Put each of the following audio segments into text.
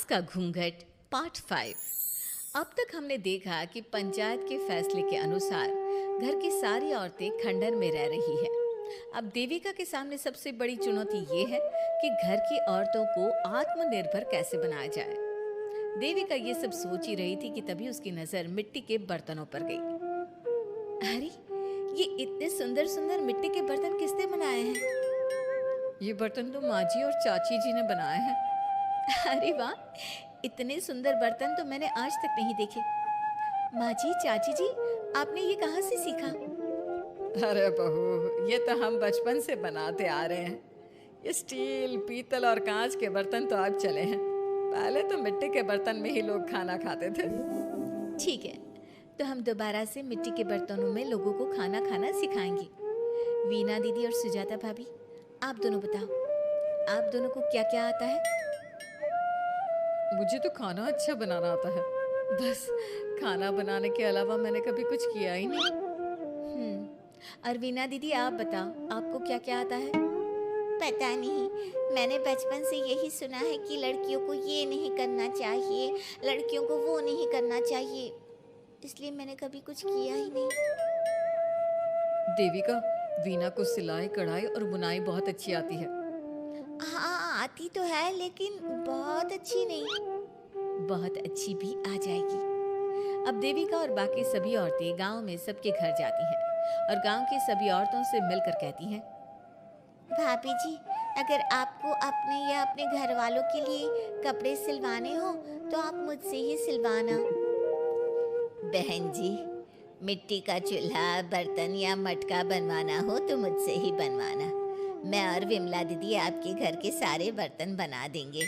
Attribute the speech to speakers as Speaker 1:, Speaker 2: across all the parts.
Speaker 1: सास का घूंघट पार्ट 5। अब तक हमने देखा कि पंचायत के फैसले के अनुसार घर की सारी औरतें खंडहर में रह रही है। अब देविका के सामने सबसे बड़ी चुनौती ये है कि घर की औरतों को आत्मनिर्भर कैसे बनाया जाए। देविका ये सब सोच ही रही थी कि तभी उसकी नजर मिट्टी के बर्तनों पर गई। अरे, ये इतने सुंदर सुंदर मिट्टी के बर्तन किसने बनाए हैं? ये बर्तन तो माँ जी और चाची जी ने बनाए हैं। अरे वाह, इतने सुंदर बर्तन तो मैंने आज तक नहीं देखे। माँ जी, चाची जी, आपने ये कहाँ से सीखा? अरे बहू, ये तो हम बचपन से बनाते आ रहे हैं। ये स्टील, पीतल और कांच के बर्तन तो अब चले हैं। पहले तो मिट्टी के बर्तन में ही लोग खाना खाते थे। ठीक है, तो हम दोबारा से मिट्टी के बर्तनों में लोगों को खाना खाना सिखाएंगे। वीना दीदी और सुजाता भाभी, आप दोनों बताओ, आप दोनों को क्या क्या आता है? मुझे तो खाना अच्छा बनाना आता है। बस खाना बनाने के अलावा मैंने कभी कुछ किया ही नहीं। और वीना दीदी, आप बताओ, आपको क्या क्या आता है? पता नहीं, मैंने बचपन से यही सुना है कि लड़कियों को ये नहीं करना चाहिए, लड़कियों को वो नहीं करना चाहिए, इसलिए मैंने कभी कुछ किया ही नहीं। देविका, वीना को सिलाई, कढ़ाई और बुनाई बहुत अच्छी आती है। हाँ, आती तो है, लेकिन बहुत अच्छी नहीं। बहुत अच्छी भी आ जाएगी। अब देविका और बाकी सभी औरतें गांव में सबके घर जाती हैं और गांव की सभी औरतों से मिलकर कहती हैं, भाभी जी, अगर आपको अपने या अपने घर वालों के लिए कपड़े सिलवाने हो तो आप मुझसे ही सिलवाना। बहन जी, मिट्टी का चूल्हा, बर्तन या मटका बनवाना हो तो मुझसे ही बनवाना। मैं और विमला दीदी आपके घर के सारे बर्तन बना देंगे।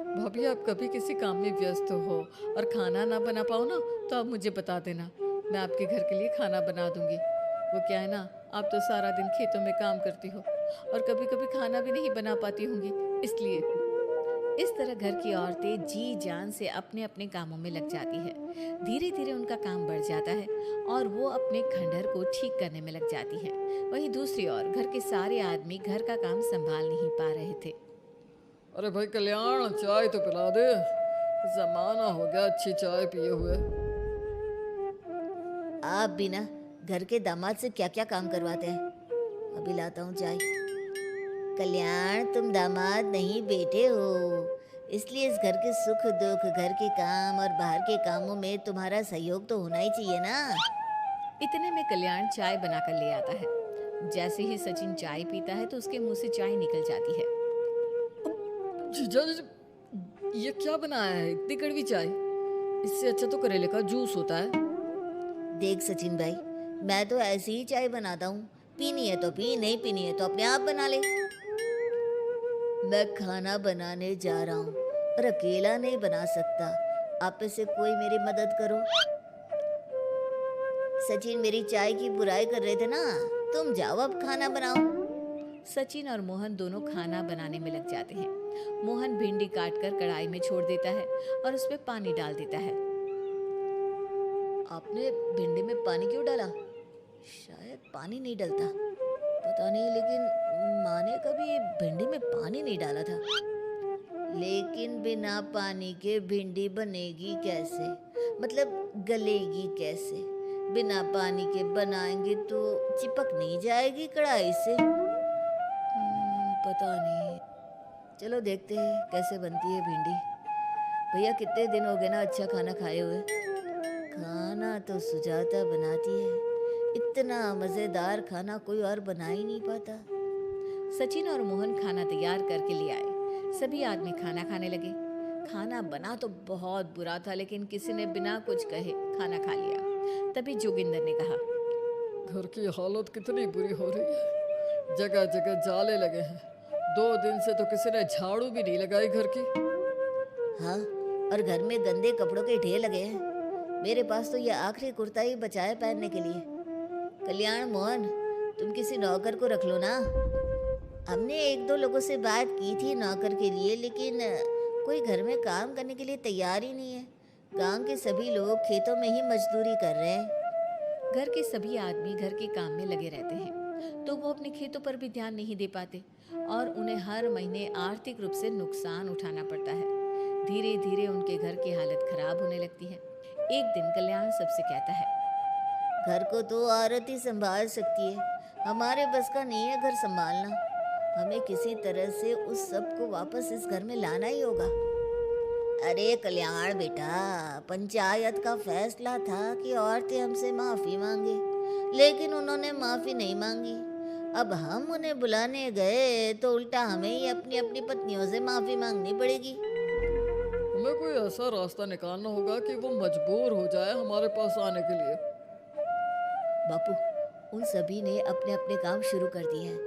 Speaker 1: भाभी, आप कभी किसी काम में व्यस्त हो और खाना ना बना पाओ ना, तो आप मुझे बता देना, मैं आपके घर के लिए खाना बना दूंगी। वो क्या है ना, आप तो सारा दिन खेतों में काम करती हो और कभी कभी खाना भी नहीं बना पाती होंगी, इसलिए। इस तरह घर की औरतें जी जान से अपने अपने कामों में लग जाती है। धीरे धीरे उनका काम बढ़ जाता है और वो अपने खंडहर को ठीक करने में लग जाती है। वहीं दूसरी ओर घर के सारे आदमी घर का काम संभाल नहीं पा रहे थे। अरे भाई कल्याण, चाय तो पिला दे, जमाना हो गया अच्छी चाय पिए हुए। आप बिना घर के दामाद से क्या क्या काम करवाते हैं? अभी लाता हूँ चाय। कल्याण, तुम दामाद नहीं बेटे हो, इसलिए इस घर के सुख दुख, घर के काम और बाहर के कामों में तुम्हारा सहयोग तो होना ही चाहिए ना। इतने में कल्याण चाय बनाकर ले आता है। जैसे ही सचिन चाय पीता है तो उसके मुंह से चाय निकल जाती है। जीजा जी, ये क्या बनाया है, इतनी कड़वी चाय? इससे अच्छा तो करेले का जूस होता है। देख सचिन भाई, मैं तो ऐसी ही चाय बनाता हूँ, पीनी है तो पी, नहीं पीनी है तो अपने आप बना ले। मैं खाना बनाने जा रहा हूँ और अकेला नहीं बना सकता, आप में से कोई मेरी मदद करो। सचिन मेरी चाय की बुराई कर रहे थे ना, तुम जाओ अब खाना बनाओ। सचिन और मोहन दोनों खाना बनाने में लग जाते हैं। मोहन भिंडी काटकर कढ़ाई में छोड़ देता है और उसमें पानी डाल देता है। आपने भिंडी में पानी क्यों डाला? शायद पानी नहीं डलता, पता नहीं, लेकिन माँ ने कभी भिंडी में पानी नहीं डाला था। लेकिन बिना पानी के भिंडी बनेगी कैसे, मतलब गलेगी कैसे? बिना पानी के बनाएंगे तो चिपक नहीं जाएगी कढ़ाई से? पता नहीं, चलो देखते हैं कैसे बनती है भिंडी। भैया, कितने दिन हो गए ना अच्छा खाना खाए हुए। खाना तो सुजाता बनाती है, इतना मज़ेदार खाना कोई और बना ही नहीं पाता। सचिन और मोहन खाना तैयार करके ले आए। सभी आदमी खाना खाने लगे। खाना बना तो बहुत बुरा था, लेकिन किसी ने बिना कुछ कहे खाना खा लिया। तभी जोगिंदर ने कहा, घर की हालत कितनी बुरी हो रही है, जगह जगह जाले लगे हैं, 2 दिन से तो किसी ने झाड़ू भी नहीं लगाई घर की। हाँ, और घर में गंदे कपड़ों के ढेर लगे हैं। मेरे पास तो ये आखिरी कुर्ता ही बचा है पहनने के लिए। कल्याण, मोहन, तुम किसी नौकर को रख लो ना। हमने 1-2 लोगों से बात की थी नौकर के लिए, लेकिन कोई घर में काम करने के लिए तैयार ही नहीं है। गांव के सभी लोग खेतों में ही मजदूरी कर रहे हैं। घर के सभी आदमी घर के काम में लगे रहते हैं, तो वो अपने खेतों पर भी ध्यान नहीं दे पाते और उन्हें हर महीने आर्थिक रूप से नुकसान उठाना पड़ता है। धीरे धीरे उनके घर की हालत खराब होने लगती है। एक दिन कल्याण सबसे कहता है, घर को तो औरत ही संभाल सकती है, हमारे बस का नहीं है घर संभालना। हमें किसी तरह से उस सब को वापस इस घर में लाना ही होगा। अरे कल्याण बेटा, पंचायत का फैसला था कि औरतें हमसे माफी मांगे, लेकिन उन्होंने माफी नहीं मांगी। अब हम उन्हें बुलाने गए तो उल्टा हमें ही अपनी अपनी पत्नियों से माफी मांगनी पड़ेगी।
Speaker 2: हमें कोई ऐसा रास्ता निकालना होगा कि वो मजबूर हो जाए हमारे पास आने के लिए।
Speaker 1: बापू, उन सभी ने अपने अपने काम शुरू कर दिए हैं,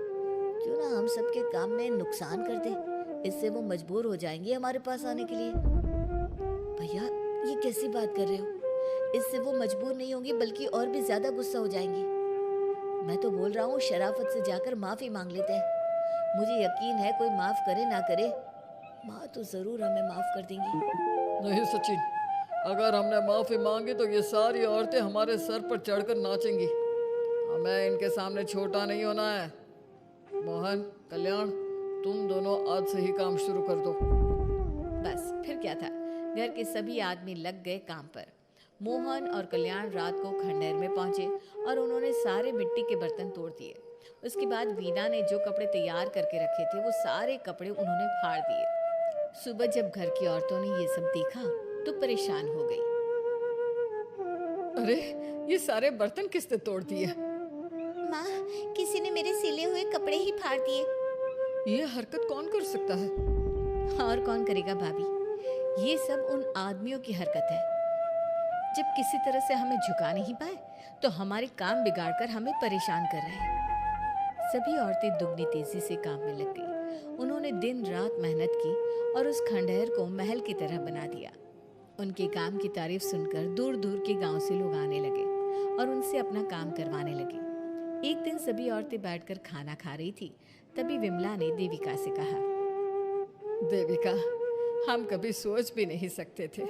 Speaker 1: क्यों ना हम सबके काम में नुकसान कर दें, इससे वो मजबूर हो जाएंगे हमारे पास आने के लिए। भैया, ये कैसी बात कर रहे हो? इससे वो मजबूर नहीं होंगी बल्कि और भी ज्यादा गुस्सा हो जाएंगी। मैं तो बोल रहा हूँ शराफत से जाकर माफी मांग लेते हैं। मुझे यकीन है कोई माफ करे ना करे, माँ तो जरूर हमें माफ कर देंगी।
Speaker 2: नहीं सचिन, अगर हमने माफी मांगी तो ये सारी औरतें हमारे सर पर चढ़कर नाचेंगी। हमें इनके सामने छोटा नहीं होना है। मोहन, कल्याण, तुम दोनों आज से ही काम शुरू कर दो।
Speaker 1: बस फिर क्या था, घर के सभी आदमी लग गए काम पर। मोहन और कल्याण रात को खंडहर में पहुंचे और उन्होंने सारे मिट्टी के बर्तन तोड़ दिए। उसके बाद वीना ने जो कपड़े तैयार करके रखे थे वो सारे कपड़े उन्होंने फाड़ दिए। सुबह जब घर की औरतों ने ये सब देखा तो परेशान हो गई।
Speaker 2: अरे, ये सारे बर्तन किसने तोड़ दिए?
Speaker 1: माँ, किसी ने मेरे सिले हुए कपड़े ही फाड़ दिए।
Speaker 2: ये हरकत कौन कर सकता है?
Speaker 1: और कौन करेगा भाभी, ये सब उन आदमियों की हरकत है। जब किसी तरह से हमें झुका नहीं पाए तो हमारे काम बिगाड़कर हमें परेशान कर रहे हैं। सभी औरतें दुगनी तेजी से काम में लग गई। उन्होंने दिन रात मेहनत की और उस खंडहर को महल की तरह बना दिया। उनके काम की तारीफ सुनकर दूर दूर के गांव से लोग आने लगे और उनसे अपना काम करवाने लगे। एक दिन सभी औरतें बैठकर खाना खा रही थी, तभी विमला ने देविका से कहा,
Speaker 2: देविका, हम कभी सोच भी नहीं सकते थे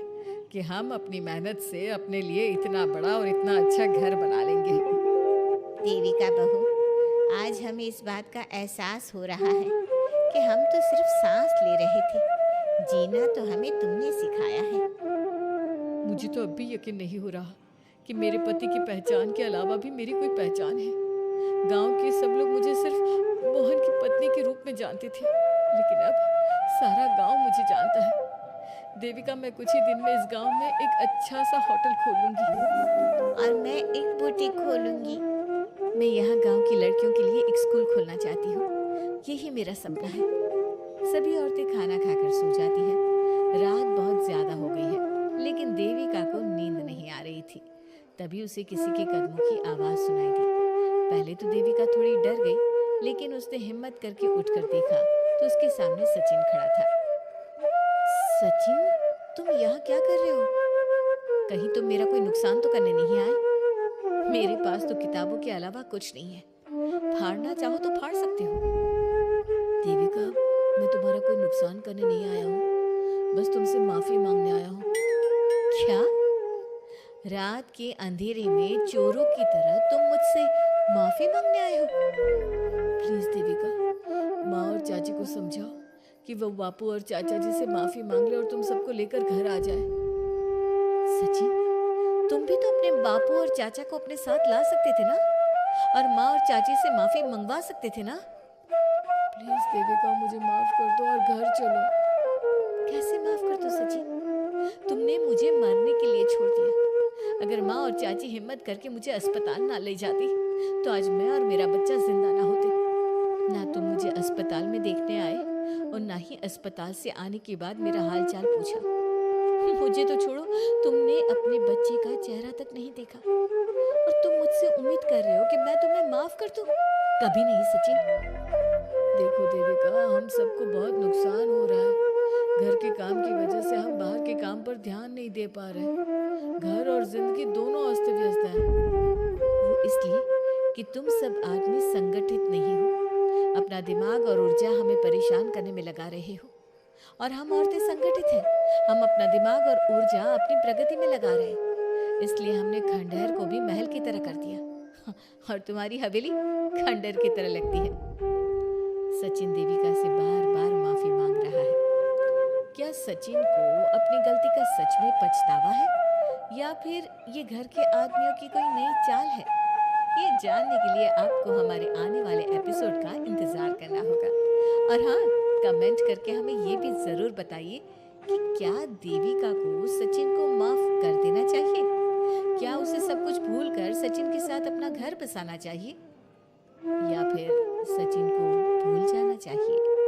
Speaker 2: कि हम अपनी मेहनत से अपने लिए इतना बड़ा और इतना अच्छा घर बना लेंगे।
Speaker 1: देविका बहू, आज हमें इस बात का एहसास हो रहा है कि हम तो सिर्फ सांस ले रहे थे, जीना तो हमें तुमने सिखाया है।
Speaker 2: मुझे तो अब भी यकीन नहीं हो रहा कि मेरे पति की पहचान के अलावा भी मेरी कोई पहचान है। गांव के सब लोग मुझे सिर्फ मोहन की पत्नी के रूप में जानते थे, लेकिन अब सारा गांव मुझे जानता है। देविका, मैं कुछ ही दिन में इस गांव में एक अच्छा सा होटल खोलूंगी
Speaker 1: और मैं एक बुटीक खोलूंगी। मैं यहाँ गांव की लड़कियों के लिए एक स्कूल खोलना चाहती हूँ, यही मेरा सपना है। सभी औरतें खाना खाकर सो जाती हैं। रात बहुत ज्यादा हो गई है, लेकिन देविका को नींद नहीं आ रही थी। तभी उसे किसी के कदमों की आवाज सुनाई दी। पहले तो देविका थोड़ी डर गई, लेकिन उसने हिम्मत करके उठकर देखा तो उसके सामने सचिन खड़ा था। सचिन, तुम यहाँ क्या कर रहे हो? कहीं तुम मेरा कोई नुकसान तो करने नहीं आए? मेरे पास तो किताबों के अलावा कुछ नहीं है, फाड़ना चाहो तो फाड़ सकते हो। देविका, मैं तुम्हारा कोई नुकसान करने नहीं आया हूँ, बस तुमसे माफी मांगने आया हूँ। क्या? रात के अंधेरे में चोरों की तरह तुम मुझसे माफी मांगने आए हो? प्लीज देविका, माँ और चाची को समझाओ कि वो बापू और चाचा जी से माफी मांग ले और तुम सबको लेकर घर आ जाए। सचिन, तुम भी तो अपने बापू और चाचा को अपने साथ ला सकते थे ना, और माँ और चाची से माफी मंगवा सकते थे ना।
Speaker 2: प्लीज देविका, मुझे माफ कर दो और घर चलो।
Speaker 1: कैसे माफ कर दो सचिन? तुमने मुझे मरने के लिए छोड़ दिया। अगर माँ और चाची हिम्मत करके मुझे अस्पताल ना ले जाती तो आज मैं और मेरा बच्चा जिंदा ना होते। ना तुम मुझे अस्पताल में देखने आए और ना ही अस्पताल से आने के बाद मेरा हाल चाल पूछा। मुझे तो छोड़ो, तुमने अपने बच्चे का चेहरा तक नहीं देखा और तुम मुझसे उम्मीद कर रहे हो कि मैं तुम्हें माफ कर दूं? कभी नहीं सचिन।
Speaker 2: देखो देविका, हम सबको बहुत नुकसान हो रहा है। घर के काम की वजह से हम बाहर के काम पर ध्यान नहीं दे पा रहे। घर और जिंदगी दोनों अस्त व्यस्त हैं।
Speaker 1: वो इसलिए कि तुम सब आदमी संगठित नहीं हो, अपना दिमाग और ऊर्जा हमें परेशान करने में लगा रहे हो, और हम औरतें संगठित हैं। हम अपना दिमाग और ऊर्जा अपनी प्रगति में लगा रहे हैं, इसलिए हमने खंडहर को भी महल की तरह कर दिया और तुम्हारी हवेली खंडहर की तरह लगती है। सचिन देविका से बार बार माफी मांग रहा है। क्या सचिन को अपनी गलती का सच में पछतावा है या फिर ये घर के आदमियों की कोई नई चाल है? ये जानने के लिए आपको हमारे आने वाले एपिसोड का इंतजार करना होगा। और हाँ, कमेंट करके हमें ये भी जरूर बताइए कि क्या देविका को सचिन को माफ कर देना चाहिए? क्या उसे सब कुछ भूलकर सचिन के साथ अपना घर बसाना चाहिए या फिर सचिन को भूल जाना चाहिए?